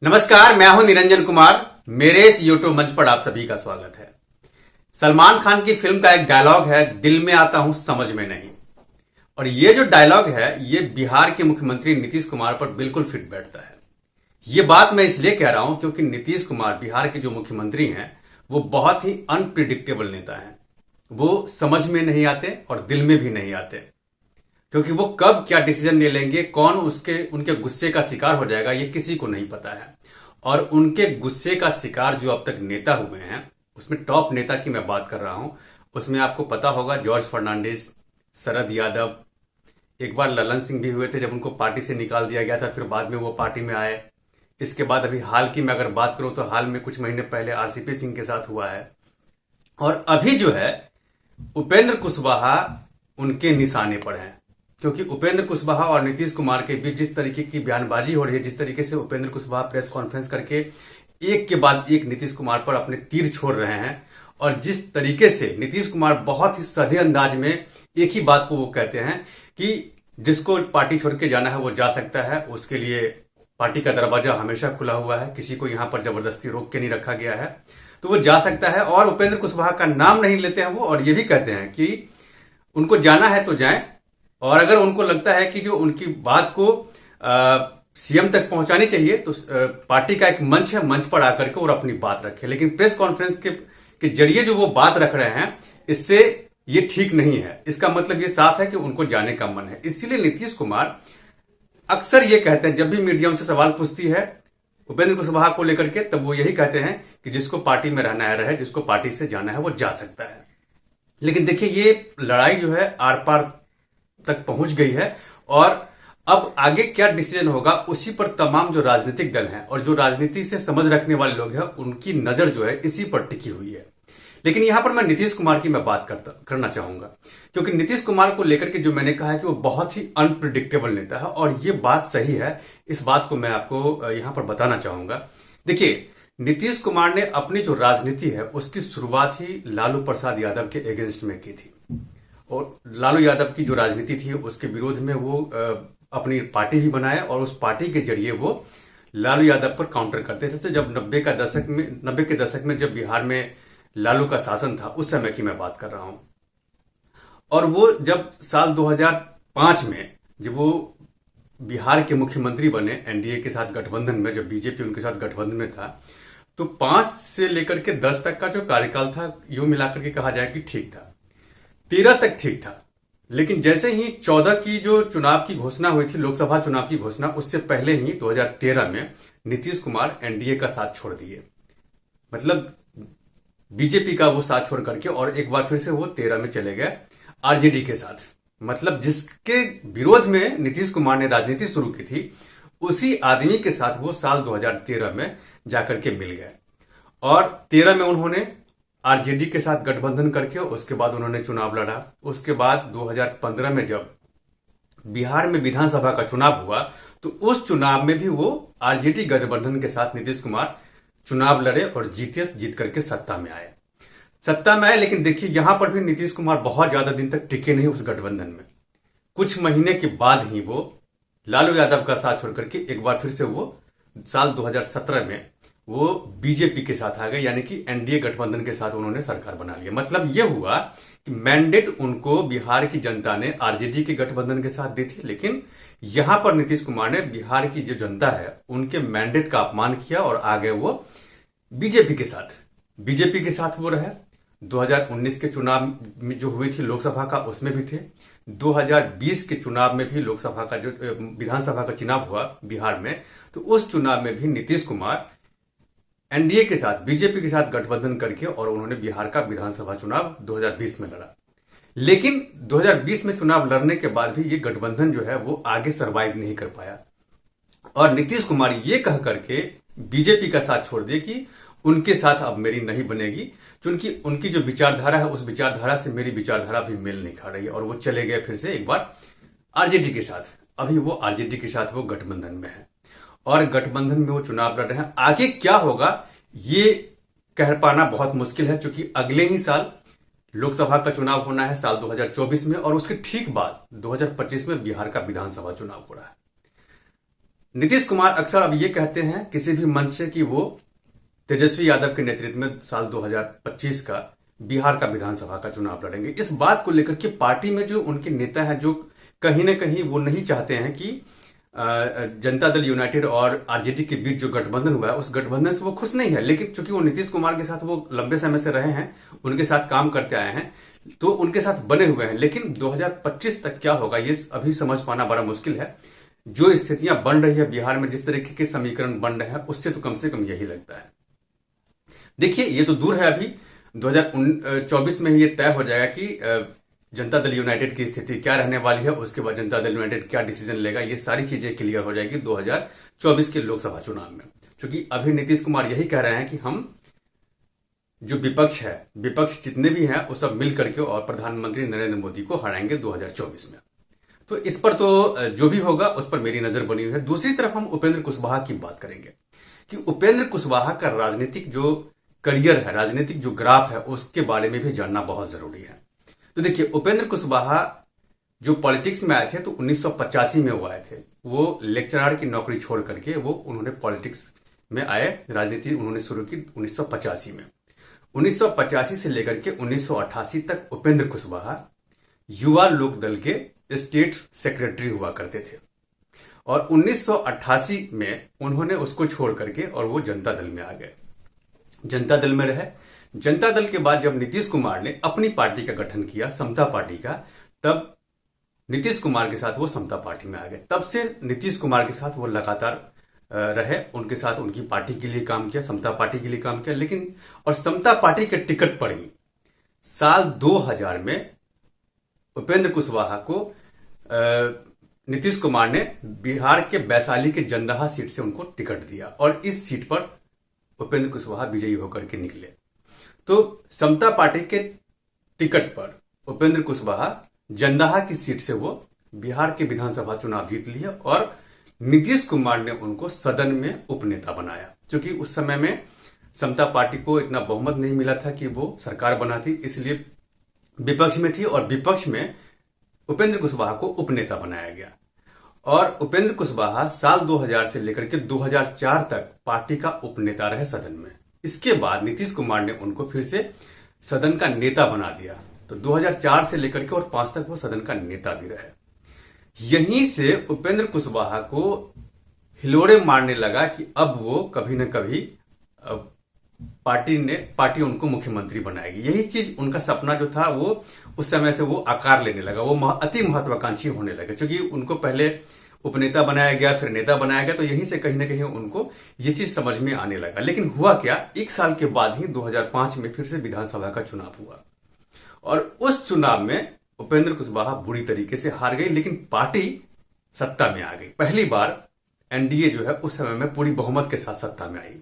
नमस्कार, मैं हूं निरंजन कुमार। मेरे इस यूट्यूब मंच पर आप सभी का स्वागत है। सलमान खान की फिल्म का एक डायलॉग है, दिल में आता हूं समझ में नहीं। और ये जो डायलॉग है ये बिहार के मुख्यमंत्री नीतीश कुमार पर बिल्कुल फिट बैठता है। ये बात मैं इसलिए कह रहा हूं क्योंकि नीतीश कुमार बिहार के जो मुख्यमंत्री हैं वो बहुत ही अनप्रिडिक्टेबल नेता हैं। वो समझ में नहीं आते और दिल में भी नहीं आते, क्योंकि वो कब क्या डिसीजन ले लेंगे, कौन उनके गुस्से का शिकार हो जाएगा, ये किसी को नहीं पता है। और उनके गुस्से का शिकार जो अब तक नेता हुए हैं, उसमें टॉप नेता की मैं बात कर रहा हूं। उसमें आपको पता होगा जॉर्ज फर्नांडिस, शरद यादव, एक बार ललन सिंह भी हुए थे जब उनको पार्टी से निकाल दिया गया था, फिर बाद में वो पार्टी में आए। इसके बाद अभी हाल की मैं अगर बात करूं तो हाल में कुछ महीने पहले आरसीपी सिंह के साथ हुआ है। और अभी जो है उपेंद्र कुशवाहा उनके निशाने पर हैं, क्योंकि उपेंद्र कुशवाहा और नीतीश कुमार के बीच जिस तरीके की बयानबाजी हो रही है, जिस तरीके से उपेंद्र कुशवाहा प्रेस कॉन्फ्रेंस करके एक के बाद एक नीतीश कुमार पर अपने तीर छोड़ रहे हैं, और जिस तरीके से नीतीश कुमार बहुत ही सधे अंदाज में एक ही बात को वो कहते हैं कि जिसको पार्टी छोड़ के जाना है वो जा सकता है, उसके लिए पार्टी का दरवाजा हमेशा खुला हुआ है, किसी को यहां पर जबरदस्ती रोक के नहीं रखा गया है, तो वो जा सकता है। और उपेंद्र कुशवाहा का नाम नहीं लेते हैं वो, और ये भी कहते हैं कि उनको जाना है तो जाएं, और अगर उनको लगता है कि जो उनकी बात को सीएम तक पहुंचानी चाहिए तो पार्टी का एक मंच है, मंच पर आकर के और अपनी बात रखे। लेकिन प्रेस कॉन्फ्रेंस के जरिए जो वो बात रख रहे हैं, इससे ये ठीक नहीं है। इसका मतलब ये साफ है कि उनको जाने का मन है। इसीलिए नीतीश कुमार अक्सर ये कहते हैं, जब भी मीडिया उनसे सवाल पूछती है उपेंद्र कुशवाहा को लेकर के, तब वो यही कहते हैं कि जिसको पार्टी में रहना है रहे, जिसको पार्टी से जाना है वो जा सकता है। लेकिन देखिए, ये लड़ाई जो है आर पार तक पहुंच गई है, और अब आगे क्या डिसीजन होगा उसी पर तमाम जो राजनीतिक दल हैं और जो राजनीति से समझ रखने वाले लोग हैं, उनकी नजर जो है इसी पर टिकी हुई है। लेकिन यहां पर मैं नीतीश कुमार की मैं बात करना चाहूंगा, क्योंकि नीतीश कुमार को लेकर के जो मैंने कहा है कि वो बहुत ही अनप्रिडिक्टेबल नेता है, और ये बात सही है। इस बात को मैं आपको यहां पर बताना चाहूंगा। देखिए, नीतीश कुमार ने अपनी जो राजनीति है उसकी शुरुआत ही लालू प्रसाद यादव के अगेंस्ट में की थी, और लालू यादव की जो राजनीति थी उसके विरोध में वो अपनी पार्टी भी बनाया, और उस पार्टी के जरिए वो लालू यादव पर काउंटर करते थे। जैसे जब 90 के दशक में जब बिहार में लालू का शासन था, उस समय की मैं बात कर रहा हूं। और वो जब साल 2005 में जब वो बिहार के मुख्यमंत्री बने एनडीए के साथ गठबंधन में, जब बीजेपी उनके साथ गठबंधन में था, तो 5 से लेकर के 10 तक का जो कार्यकाल था, यूं मिलाकर के कहा जाए कि ठीक था। 13 तक ठीक था। लेकिन जैसे ही 14 की जो चुनाव की घोषणा हुई थी, लोकसभा चुनाव की घोषणा, उससे पहले ही 2013 में नीतीश कुमार एनडीए का साथ छोड़ दिए। मतलब बीजेपी का वो साथ छोड़ करके और एक बार फिर से वो 13 में चले गए आरजेडी के साथ। मतलब जिसके विरोध में नीतीश कुमार ने राजनीति शुरू की थी, उसी आदमी के साथ वो साल 2013 में जाकर के मिल गए, और 13 में उन्होंने आरजेडी के साथ गठबंधन करके उसके बाद उन्होंने चुनाव लड़ा। उसके बाद 2015 में जब बिहार में विधानसभा का चुनाव हुआ, तो उस चुनाव में भी वो आरजेडी गठबंधन के साथ नीतीश कुमार चुनाव लड़े और जीत करके सत्ता में आए। लेकिन देखिए, यहां पर भी नीतीश कुमार बहुत ज्यादा दिन तक टिके नहीं उस गठबंधन में। कुछ महीने के बाद ही वो लालू यादव का साथ छोड़ करके एक बार फिर से वो साल 2017 में वो बीजेपी के साथ आ गए, यानी कि एनडीए गठबंधन के साथ उन्होंने सरकार बना लिया। मतलब ये हुआ कि मैंडेट उनको बिहार की जनता ने आरजेडी के गठबंधन के साथ दी थी, लेकिन यहां पर नीतीश कुमार ने बिहार की जो जनता है उनके मैंडेट का अपमान किया और आ गए वो बीजेपी के साथ वो रहे। 2019 के चुनाव में जो हुई थी लोकसभा का, उसमें भी थे। 2020 के चुनाव में भी लोकसभा का जो विधानसभा का चुनाव हुआ बिहार में, तो उस चुनाव में भी नीतीश कुमार एनडीए के साथ, बीजेपी के साथ गठबंधन करके और उन्होंने बिहार का विधानसभा चुनाव 2020 में लड़ा। लेकिन 2020 में चुनाव लड़ने के बाद भी ये गठबंधन जो है वो आगे सरवाइव नहीं कर पाया, और नीतीश कुमार ये कह करके बीजेपी का साथ छोड़ दिए कि उनके साथ अब मेरी नहीं बनेगी, क्योंकि उनकी जो विचारधारा है उस विचारधारा से मेरी विचारधारा भी मेल नहीं खा रही है। और वो चले गए फिर से एक बार आरजेडी के साथ। अभी वो आरजेडी के साथ वो गठबंधन में है, और गठबंधन में वो चुनाव लड़ रहे हैं। आगे क्या होगा ये कह पाना बहुत मुश्किल है, क्योंकि अगले ही साल लोकसभा का चुनाव होना है साल 2024 में, और उसके ठीक बाद 2025 में बिहार का विधानसभा चुनाव हो रहा है। नीतीश कुमार अक्सर अब ये कहते हैं किसी भी मंच से कि वो तेजस्वी यादव के नेतृत्व में साल 2025 का बिहार का विधानसभा का चुनाव लड़ेंगे। इस बात को लेकर के पार्टी में जो उनके नेता हैं, जो कहीं ना कहीं वो नहीं चाहते हैं कि जनता दल यूनाइटेड और आरजेडी के बीच जो गठबंधन हुआ है उस गठबंधन से वो खुश नहीं है। लेकिन चूंकि वो नीतीश कुमार के साथ वो लंबे समय से रहे हैं, उनके साथ काम करते आए हैं, तो उनके साथ बने हुए हैं। लेकिन 2025 तक क्या होगा ये अभी समझ पाना बड़ा मुश्किल है। जो स्थितियां बन रही है बिहार में, जिस तरीके के समीकरण बन रहे हैं, उससे तो कम से कम यही लगता है। देखिए, ये तो दूर है, अभी 2024 में ही ये तय हो जाएगा कि जनता दल यूनाइटेड की स्थिति क्या रहने वाली है। उसके बाद जनता दल यूनाइटेड क्या डिसीजन लेगा, ये सारी चीजें क्लियर हो जाएगी 2024 के लोकसभा चुनाव में। क्योंकि अभी नीतीश कुमार यही कह रहे हैं कि हम जो विपक्ष है, विपक्ष जितने भी हैं वो सब मिल करके और प्रधानमंत्री नरेंद्र मोदी को हराएंगे 2024 में। तो इस पर तो जो भी होगा उस पर मेरी नजर बनी हुई है। दूसरी तरफ हम उपेंद्र कुशवाहा की बात करेंगे कि उपेंद्र कुशवाहा का राजनीतिक जो करियर है, राजनीतिक जो ग्राफ है, उसके बारे में भी जानना बहुत जरूरी है। तो देखिए, उपेंद्र कुशवाहा जो पॉलिटिक्स में आए थे तो 1985 में वो आए थे। वो लेक्चरर की नौकरी छोड़ करके उन्होंने पॉलिटिक्स में आए, राजनीति उन्होंने शुरू की 1985 में। 1985 से लेकर के 1988 तक उपेंद्र कुशवाहा युवा लोक दल के स्टेट सेक्रेटरी हुआ करते थे और 1988 में उन्होंने उसको छोड़ करके और वो जनता दल में आ गए, जनता दल में रहे। जनता दल के बाद जब नीतीश कुमार ने अपनी पार्टी का गठन किया, समता पार्टी का, तब नीतीश कुमार के साथ वो समता पार्टी में आ गए। तब से नीतीश कुमार के साथ वो लगातार रहे, उनके साथ उनकी पार्टी के लिए काम किया, समता पार्टी के लिए काम किया। लेकिन और समता पार्टी के टिकट पर ही साल 2000 में उपेंद्र कुशवाहा को नीतीश कुमार ने बिहार के वैशाली के जंदाहा सीट से उनको टिकट दिया और इस सीट पर उपेंद्र कुशवाहा विजयी होकर के निकले। तो समता पार्टी के टिकट पर उपेंद्र कुशवाहा जंदाहा की सीट से वो बिहार के विधानसभा चुनाव जीत लिए और नीतीश कुमार ने उनको सदन में उपनेता बनाया। क्योंकि उस समय में समता पार्टी को इतना बहुमत नहीं मिला था कि वो सरकार बनाती, इसलिए विपक्ष में थी और विपक्ष में उपेंद्र कुशवाहा को उपनेता बनाया गया। और उपेंद्र कुशवाहा साल 2000 से लेकर के 2004 तक पार्टी का उपनेता रहे सदन में। इसके बाद नीतीश कुमार ने उनको फिर से सदन का नेता बना दिया। तो 2004 से लेकर के और 5 तक वो सदन का नेता भी रहे। यहीं से उपेंद्र कुशवाहा को हिलोड़े मारने लगा कि अब वो कभी न कभी पार्टी उनको मुख्यमंत्री बनाएगी। यही चीज उनका सपना जो था वो उस समय से वो आकार लेने लगा, वो अति महत्वाकांक्षी होने लगे। क्योंकि उनको पहले उपनेता बनाया गया, फिर नेता बनाया गया, तो यहीं से कहीं ना कहीं उनको ये चीज समझ में आने लगा। लेकिन हुआ क्या, एक साल के बाद ही 2005 में फिर से विधानसभा का चुनाव हुआ और उस चुनाव में उपेंद्र कुशवाहा बुरी तरीके से हार गई, लेकिन पार्टी सत्ता में आ गई। पहली बार एनडीए जो है उस समय में पूरी बहुमत के साथ सत्ता में आई।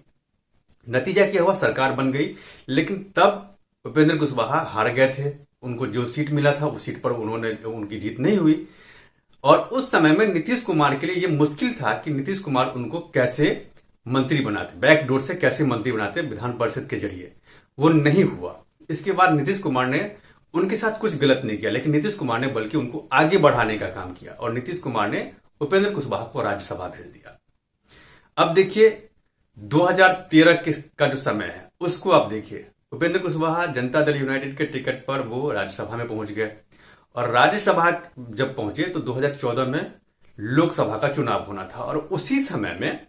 नतीजा क्या हुआ, सरकार बन गई। लेकिन तब उपेंद्र कुशवाहा हार गए थे, उनको जो सीट मिला था उस सीट पर उनकी जीत नहीं हुई। और उस समय में नीतीश कुमार के लिए यह मुश्किल था कि नीतीश कुमार उनको कैसे मंत्री बनाते, बैकडोर से कैसे मंत्री बनाते विधान परिषद के जरिए। वो नहीं हुआ। इसके बाद नीतीश कुमार ने उनके साथ कुछ गलत नहीं किया, लेकिन नीतीश कुमार ने बल्कि उनको आगे बढ़ाने का काम किया और नीतीश कुमार ने उपेंद्र कुशवाहा को राज्यसभा भेज दिया। अब देखिए 2013 का जो समय है उसको आप देखिए, उपेंद्र कुशवाहा जनता दल यूनाइटेड के टिकट पर वो राज्यसभा में पहुंच गए और राज्यसभा जब पहुंचे तो 2014 में लोकसभा का चुनाव होना था। और उसी समय में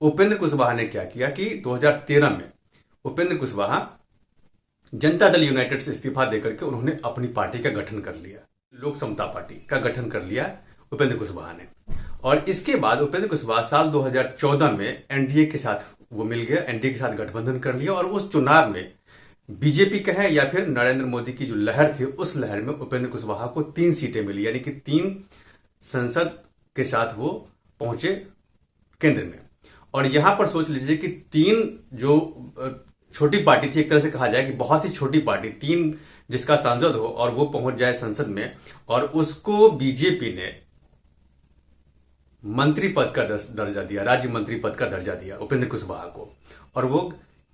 उपेंद्र कुशवाहा ने क्या किया कि 2013 में उपेंद्र कुशवाहा जनता दल यूनाइटेड से इस्तीफा देकर के उन्होंने अपनी पार्टी का गठन कर लिया, लोक समता पार्टी का गठन कर लिया उपेंद्र कुशवाहा ने। और इसके बाद उपेंद्र कुशवाहा साल 2014 में एनडीए के साथ वो मिल गया, एनडीए के साथ गठबंधन कर लिया और उस चुनाव में बीजेपी कहे या फिर नरेंद्र मोदी की जो लहर थी उस लहर में उपेंद्र कुशवाहा को 3 सीटें मिली, यानी कि 3 संसद के साथ वो पहुंचे केंद्र में। और यहां पर सोच लीजिए कि 3 जो छोटी पार्टी थी, एक तरह से कहा जाए कि बहुत ही छोटी पार्टी, 3 जिसका सांसद हो और वो पहुंच जाए संसद में और उसको बीजेपी ने मंत्री पद का दर्जा दिया, राज्य मंत्री पद का दर्जा दिया उपेंद्र कुशवाहा को और वो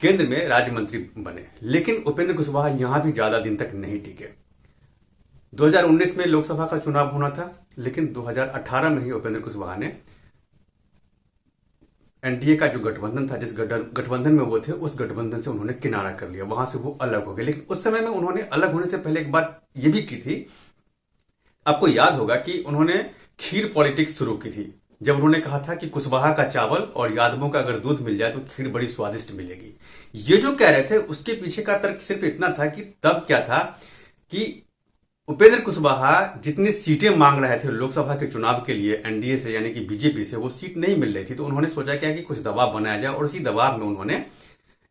केंद्र में राज्य मंत्री बने। लेकिन उपेंद्र कुशवाहा यहां भी ज्यादा दिन तक नहीं टिके। 2019 में लोकसभा का चुनाव होना था, लेकिन 2018 में ही उपेंद्र कुशवाहा ने एनडीए का जो गठबंधन था, जिस गठबंधन में वो थे, उस गठबंधन से उन्होंने किनारा कर लिया, वहां से वो अलग हो गए। लेकिन उस समय में उन्होंने अलग होने से पहले एक बात ये भी की थी, आपको याद होगा कि उन्होंने खीर पॉलिटिक्स शुरू की थी, जब उन्होंने कहा था कि कुशवाहा का चावल और यादवों का अगर दूध मिल जाए तो खीर बड़ी स्वादिष्ट मिलेगी। ये जो कह रहे थे उसके पीछे का तर्क सिर्फ इतना था कि तब क्या था कि उपेंद्र कुशवाहा जितनी सीटें मांग रहे थे लोकसभा के चुनाव के लिए एनडीए से, यानी कि बीजेपी से, वो सीट नहीं मिल रही थी। तो उन्होंने सोचा क्या कि कुछ दबाव बनाया जाए, और उसी दबाव में उन्होंने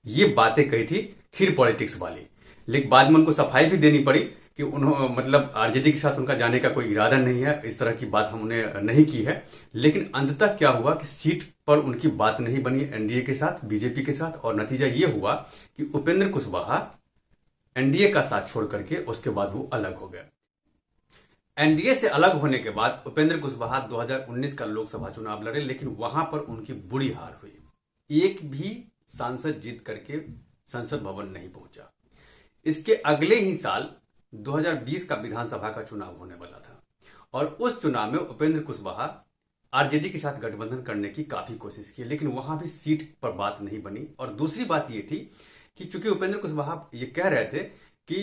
ये बातें कही थी खीर पॉलिटिक्स वाली। लेकिन बाद में उनको सफाई भी देनी पड़ी कि उन्होंने, मतलब आरजेडी के साथ उनका जाने का कोई इरादा नहीं है, इस तरह की बात हमने नहीं की है। लेकिन अंततः क्या हुआ कि सीट पर उनकी बात नहीं बनी एनडीए के साथ, बीजेपी के साथ, और नतीजा ये हुआ कि उपेंद्र कुशवाहा एनडीए का साथ छोड़ करके उसके बाद वो अलग हो गए। एनडीए से अलग होने के बाद उपेंद्र कुशवाहा 2019 का लोकसभा चुनाव लड़े, लेकिन वहां पर उनकी बुरी हार हुई। एक भी सांसद जीत करके संसद भवन नहीं पहुंचा। इसके अगले ही साल 2020 का विधानसभा का चुनाव होने वाला था, और उस चुनाव में उपेंद्र कुशवाहा आरजेडी के साथ गठबंधन करने की काफी कोशिश की, लेकिन वहां भी सीट पर बात नहीं बनी। और दूसरी बात यह थी कि चूंकि उपेंद्र कुशवाहा ये कह रहे थे कि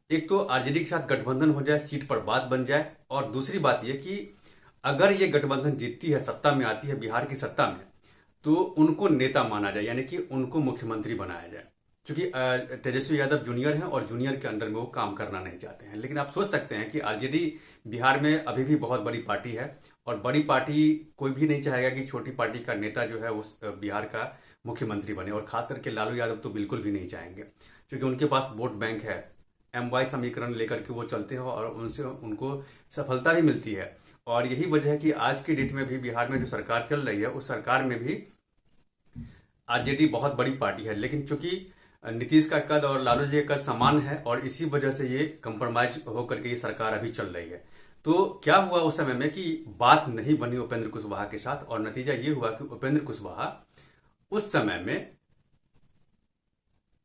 एक तो आरजेडी के साथ गठबंधन हो जाए, सीट पर बात बन जाए, और दूसरी बात यह कि अगर ये गठबंधन जीतती है, सत्ता में आती है, बिहार की सत्ता में, तो उनको नेता माना जाए, यानी कि उनको मुख्यमंत्री बनाया जाए। क्योंकि तेजस्वी यादव जूनियर हैं और जूनियर के अंडर में वो काम करना नहीं चाहते हैं। लेकिन आप सोच सकते हैं कि आरजेडी बिहार में अभी भी बहुत बड़ी पार्टी है, और बड़ी पार्टी कोई भी नहीं चाहेगा कि छोटी पार्टी का नेता जो है उस बिहार का मुख्यमंत्री बने, और खास करके लालू यादव तो बिल्कुल भी नहीं चाहेंगे, क्योंकि उनके पास वोट बैंक है, MY समीकरण लेकर के वो चलते हैं, और उनसे उनको सफलता भी मिलती है। और यही वजह है कि आज की डेट में भी बिहार में जो सरकार चल रही है, उस सरकार में भी आरजेडी बहुत बड़ी पार्टी है। लेकिन चूंकि नीतीश का कद और लालू जी का कद समान है, और इसी वजह से ये कंप्रोमाइज होकर के ये सरकार अभी चल रही है। तो क्या हुआ उस समय में कि बात नहीं बनी उपेंद्र कुशवाहा के साथ, और नतीजा ये हुआ कि उपेंद्र कुशवाहा उस समय में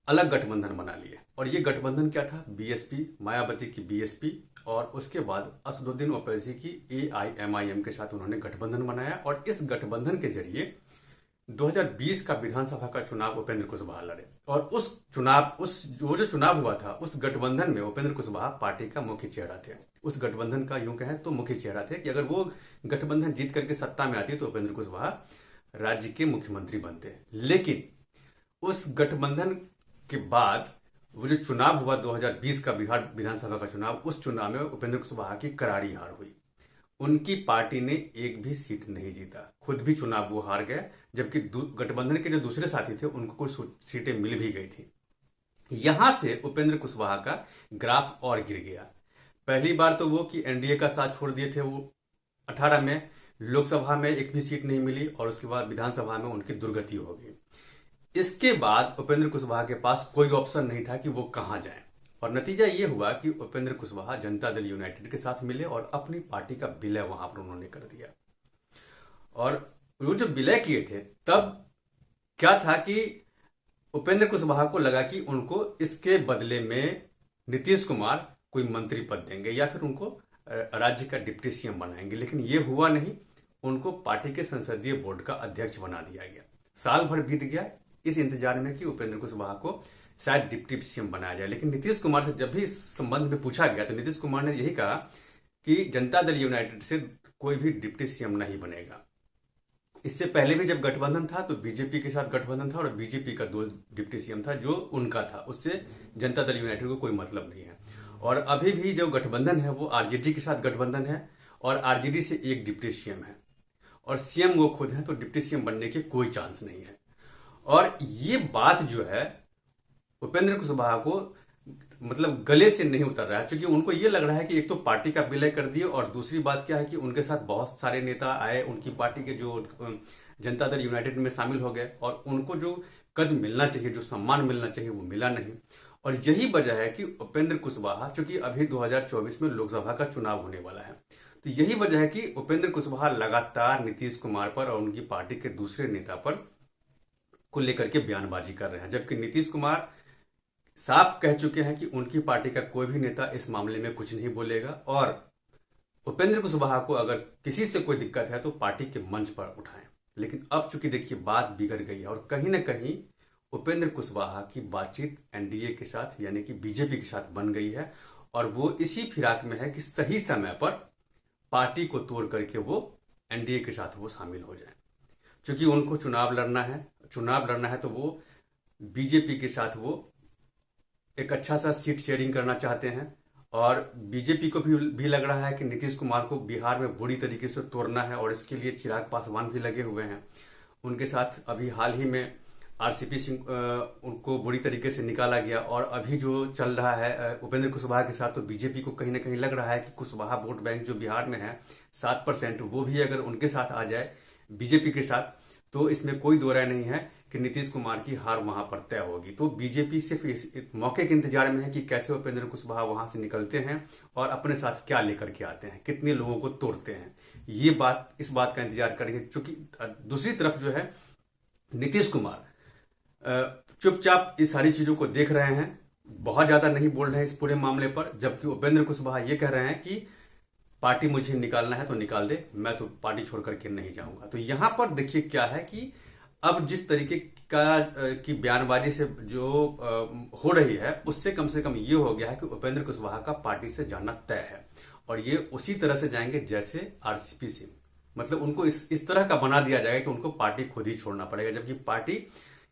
अलग गठबंधन बना लिए। और ये गठबंधन क्या था? बीएसपी, मायावती की बीएसपी, और उसके बाद असदुद्दीन ओवैसी की AIMIM के साथ उन्होंने गठबंधन बनाया, और इस गठबंधन के जरिए 2020 का विधानसभा का चुनाव उपेंद्र कुशवाहा लड़े। और उस जो चुनाव हुआ था, उस गठबंधन में उपेंद्र कुशवाहा पार्टी का मुख्य चेहरा थे। उस गठबंधन का यूं कहें तो मुख्य चेहरा थे कि अगर वो गठबंधन जीत करके सत्ता में आती तो उपेंद्र कुशवाहा राज्य के मुख्यमंत्री बनते। लेकिन उस गठबंधन के बाद वो जो चुनाव हुआ 2020 का बिहार विधानसभा का चुनाव, उस चुनाव में उपेंद्र कुशवाहा की करारी हार हुई। उनकी पार्टी ने एक भी सीट नहीं जीता, खुद भी चुनाव वो हार गए, जबकि गठबंधन के जो दूसरे साथी थे उनको कुछ सीटें मिल भी गई थी। यहां से उपेंद्र कुशवाहा का ग्राफ और गिर गया। पहली बार तो वो कि एनडीए का साथ छोड़ दिए थे, वो 18 में लोकसभा में एक भी सीट नहीं मिली, और उसके बाद विधानसभा में उनकी दुर्गति हो गई। इसके बाद उपेंद्र कुशवाहा के पास कोई ऑप्शन नहीं था कि वो कहां जाए, और नतीजा ये हुआ कि उपेंद्र कुशवाहा जनता दल यूनाइटेड के साथ मिले, और अपनी पार्टी का विलय वहां पर उन्होंने कर दिया। और वो जो विलय किए थे, तब क्या था कि उपेंद्र कुशवाहा को लगा कि उनको इसके बदले में नीतीश कुमार कोई मंत्री पद देंगे, या फिर उनको राज्य का डिप्टी सीएम बनाएंगे। लेकिन ये हुआ नहीं, उनको पार्टी के संसदीय बोर्ड का अध्यक्ष बना दिया गया। साल भर बीत गया इस इंतजार में कि उपेंद्र कुशवाहा को शायद डिप्टी सीएम बनाया जाए। लेकिन नीतीश कुमार से जब भी इस संबंध में पूछा गया, तो नीतीश कुमार ने यही कहा कि जनता दल यूनाइटेड से कोई भी डिप्टी सीएम नहीं बनेगा। इससे पहले भी जब गठबंधन था तो बीजेपी के साथ गठबंधन था, और बीजेपी का 2 डिप्टी सीएम था जो उनका था, उससे जनता दल यूनाइटेड को कोई मतलब नहीं है। और अभी भी जो गठबंधन है वो आरजेडी के साथ गठबंधन है, और आरजेडी से एक डिप्टी सीएम है, और सीएम वो खुद है, तो डिप्टी सीएम बनने के कोई चांस नहीं है। और ये बात जो है उपेंद्र कुशवाहा को मतलब गले से नहीं उतर रहा है, क्योंकि उनको ये लग रहा है कि एक तो पार्टी का विलय कर दिए, और दूसरी बात क्या है कि उनके साथ बहुत सारे नेता आए, उनकी पार्टी के जो जनता दल यूनाइटेड में शामिल हो गए, और उनको जो कद मिलना चाहिए, जो सम्मान मिलना चाहिए, वो मिला नहीं। और यही वजह है कि उपेंद्र कुशवाहा, चूंकि अभी 2024 में लोकसभा का चुनाव होने वाला है, तो यही वजह है कि उपेंद्र कुशवाहा लगातार नीतीश कुमार पर और उनकी पार्टी के दूसरे नेता पर को लेकर के बयानबाजी कर रहे हैं। जबकि नीतीश कुमार साफ कह चुके हैं कि उनकी पार्टी का कोई भी नेता इस मामले में कुछ नहीं बोलेगा, और उपेंद्र कुशवाहा को अगर किसी से कोई दिक्कत है तो पार्टी के मंच पर उठाएं। लेकिन अब चूंकि देखिए बात बिगड़ गई है और कहीं ना कहीं उपेंद्र कुशवाहा की बातचीत एनडीए के साथ यानी कि बीजेपी के साथ बन गई है और वो इसी फिराक में है कि सही समय पर पार्टी को तोड़ करके वो एनडीए के साथ वो शामिल हो जाए। क्योंकि उनको चुनाव लड़ना है तो वो बीजेपी के साथ वो एक अच्छा सा सीट शेयरिंग करना चाहते हैं और बीजेपी को भी लग रहा है कि नीतीश कुमार को बिहार में बुरी तरीके से तोड़ना है और इसके लिए चिराग पासवान भी लगे हुए हैं। उनके साथ अभी हाल ही में आरसीपी सिंह उनको बुरी तरीके से निकाला गया और अभी जो चल रहा है उपेंद्र कुशवाहा के साथ, तो बीजेपी को कहीं ना कहीं लग रहा है कि कुशवाहा वोट बैंक जो बिहार में है 7%, वो भी अगर उनके साथ आ जाए बीजेपी के साथ तो इसमें कोई दो राय नहीं है कि नीतीश कुमार की हार वहां पर तय होगी। तो बीजेपी सिर्फ इस मौके के इंतजार में है कि कैसे उपेंद्र कुशवाहा वहां से निकलते हैं और अपने साथ क्या लेकर के आते हैं, कितने लोगों को तोड़ते हैं, इस बात का इंतजार कर रही है। चूंकि दूसरी तरफ जो है नीतीश कुमार चुपचाप इस सारी चीजों को देख रहे हैं, बहुत ज्यादा नहीं बोल रहे हैं इस पूरे मामले पर, जबकि उपेंद्र कुशवाहा ये कह रहे हैं कि पार्टी मुझे निकालना है तो निकाल दे, मैं तो पार्टी छोड़ करके नहीं जाऊंगा। तो यहां पर देखिए क्या है कि अब जिस तरीके की बयानबाजी से जो हो रही है उससे कम से कम ये हो गया है कि उपेंद्र कुशवाहा का पार्टी से जाना तय है और ये उसी तरह से जाएंगे जैसे आरसीपी सिंह, मतलब उनको इस तरह का बना दिया जाएगा कि उनको पार्टी खुद ही छोड़ना पड़ेगा, जबकि पार्टी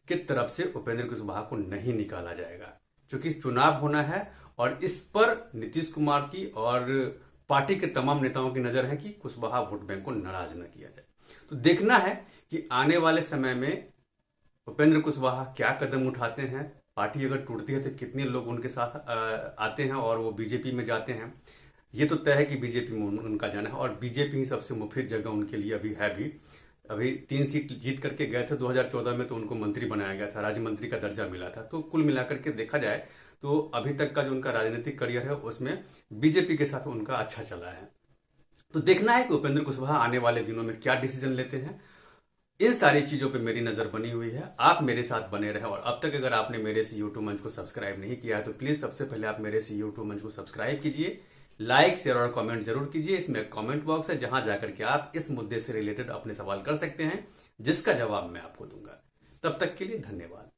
की तरफ से उपेंद्र कुशवाहा को नहीं निकाला जाएगा। क्योंकि चुनाव होना है और इस पर नीतीश कुमार की और पार्टी के तमाम नेताओं की नजर है कि कुशवाहा वोट बैंक को नाराज न किया जाए। तो देखना है कि आने वाले समय में उपेंद्र कुशवाहा क्या कदम उठाते हैं, पार्टी अगर टूटती है तो कितने लोग उनके साथ आते हैं और वो बीजेपी में जाते हैं। ये तो तय है कि बीजेपी में उनका जाना है और बीजेपी ही सबसे मुफीद जगह उनके लिए अभी है भी। अभी 3 सीट जीत करके गए थे 2014 में, तो उनको मंत्री बनाया गया था, राज्य मंत्री का दर्जा मिला था। तो कुल मिलाकर के देखा जाए तो अभी तक का जो उनका राजनीतिक करियर है उसमें बीजेपी के साथ उनका अच्छा चला है। तो देखना है कि उपेंद्र कुशवाहा आने वाले दिनों में क्या डिसीजन लेते हैं। इन सारी चीजों पे मेरी नजर बनी हुई है, आप मेरे साथ बने रहे। और अब तक अगर आपने मेरे इस यूट्यूब मंच को सब्सक्राइब नहीं किया है तो प्लीज सबसे पहले आप मेरे इस यूट्यूब मंच को सब्सक्राइब कीजिए, लाइक शेयर और कमेंट जरूर कीजिए। इसमें कमेंट बॉक्स है जहां जाकर के आप इस मुद्दे से रिलेटेड अपने सवाल कर सकते हैं, जिसका जवाब मैं आपको दूंगा। तब तक के लिए धन्यवाद।